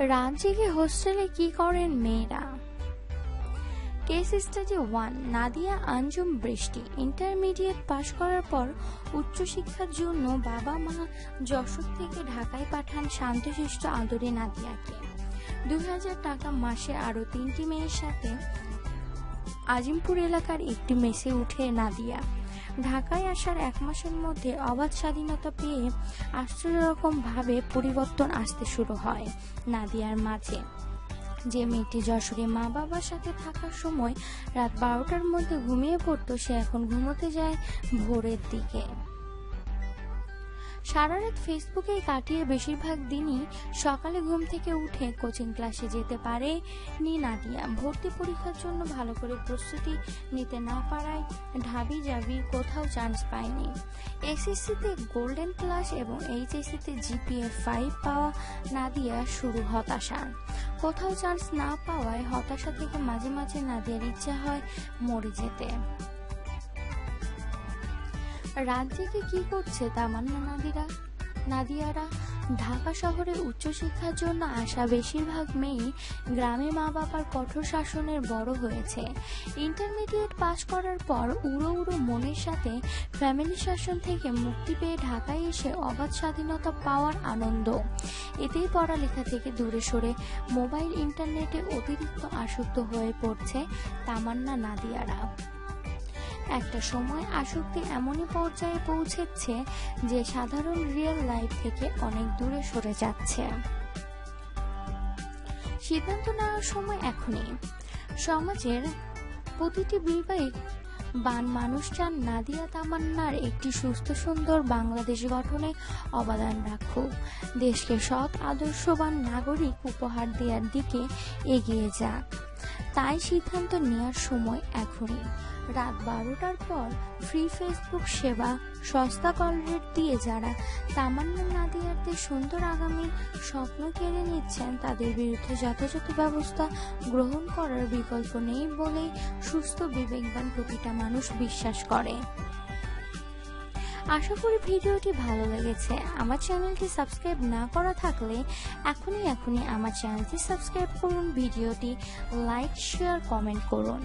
রাত জেগে হোস্টেলে কি করেন মেয়েরা। Case study 1। নাদিয়া আঞ্জুম বৃষ্টি ইন্টারমিডিয়েট পাশ করার পর উচ্চশিক্ষার জন্য বাবা মা যশোর থেকে ঢাকায় পাঠান শান্তশিষ্ট আদরে নাদিয়াকে। 2000 টাকা মাসে আরো 3টি মেয়ের সাথে আজিমপুর এলাকার একটি মেসে উঠে নাদিয়া। ঢাকায় আসার 1 মাসের মধ্যে অবাধ স্বাধীনতা পেয়ে আশ্চর্য রকম ভাবে পরিবর্তন আসতে শুরু হয় নাদিয়ার মাঝে। যে মেয়েটি যশোরে মা বাবার সাথে থাকার সময় রাত 12টার মধ্যে ঘুমিয়ে পড়তো, সে এখন ঘুমোতে যায় ভোরের দিকে। সারা রাত ফেসবুকে কাটিয়ে বেশিরভাগ দিনই সকালে ঘুম থেকে উঠে কোচিং ক্লাসে যেতে পারে নি নাদিয়া। ভর্তি পরীক্ষার জন্য ভালো করে প্রস্তুতি নিতে না পারায় ঢাবি জাবি কোথাও চান্স পায়নি। এসএসসিতে গোল্ডেন প্লাস এবং এইচএসসিতে জিপিএ 5 পাওয়া নাদিয়া শুরু হতাশার। কোথাও চান্স না পাওয়ায় হতাশা থেকে মাঝে মাঝে নাদিয়ার ইচ্ছা হয় মরে যেতে। রাত জেগে কি করছে তামান্না নাদিয়ারা। ঢাকা শহরে উচ্চশিক্ষার জন্য আসা বেশিরভাগ মেয়েই গ্রামে মা বাবার কঠোর শাসনের বড় হয়েছে। ইন্টারমিডিয়েট পাশ করার পর উড়ো মনের সাথে ফ্যামিলি শাসন থেকে মুক্তি পেয়ে ঢাকায় এসে অবাধ স্বাধীনতা পাওয়ার আনন্দ, এতেই পড়ালেখা থেকে দূরে সরে মোবাইল ইন্টারনেটে অতিরিক্ত আসক্ত হয়ে পড়ছে তামান্না নাদিয়ারা। একটা সময় আসক্তি এমনই পর্যায়ে পৌঁছেছে যে সাধারণ রিয়েল লাইফ থেকে অনেক দূরে সরে যাচ্ছে। সিদ্ধান্ত নেওয়ার সময় এখনই। সমাজের প্রতিটি বিবেকবান মানুষ চান নাদিয়া তামান্নার একটি সুস্থ সুন্দর বাংলাদেশ গঠনে অবদান রাখুক, দেশকে সৎ আদর্শবান নাগরিক উপহার দেওয়ার দিকে এগিয়ে যাক। তাই সিদ্ধান্ত নেওয়ার সময় এখনই। রাত 12টার পর ফ্রি ফেসবুক সেবা, সস্তা কল রেট দিয়ে যারা তামান্না নাদিয়াদের সুন্দর আগামীর স্বপ্ন কেড়ে নিচ্ছেন তাদের বিরুদ্ধে যথাযথ ব্যবস্থা গ্রহণ করার বিকল্প নেই বলেই সুস্থ বিবেকবান প্রতিটা মানুষ বিশ্বাস করে। আশা করি ভিডিওটি ভালো লেগেছে। আমার চ্যানেলটি সাবস্ক্রাইব না করা থাকলে এখনই আমার চ্যানেলটি সাবস্ক্রাইব করুন, ভিডিওটি লাইক শেয়ার কমেন্ট করুন।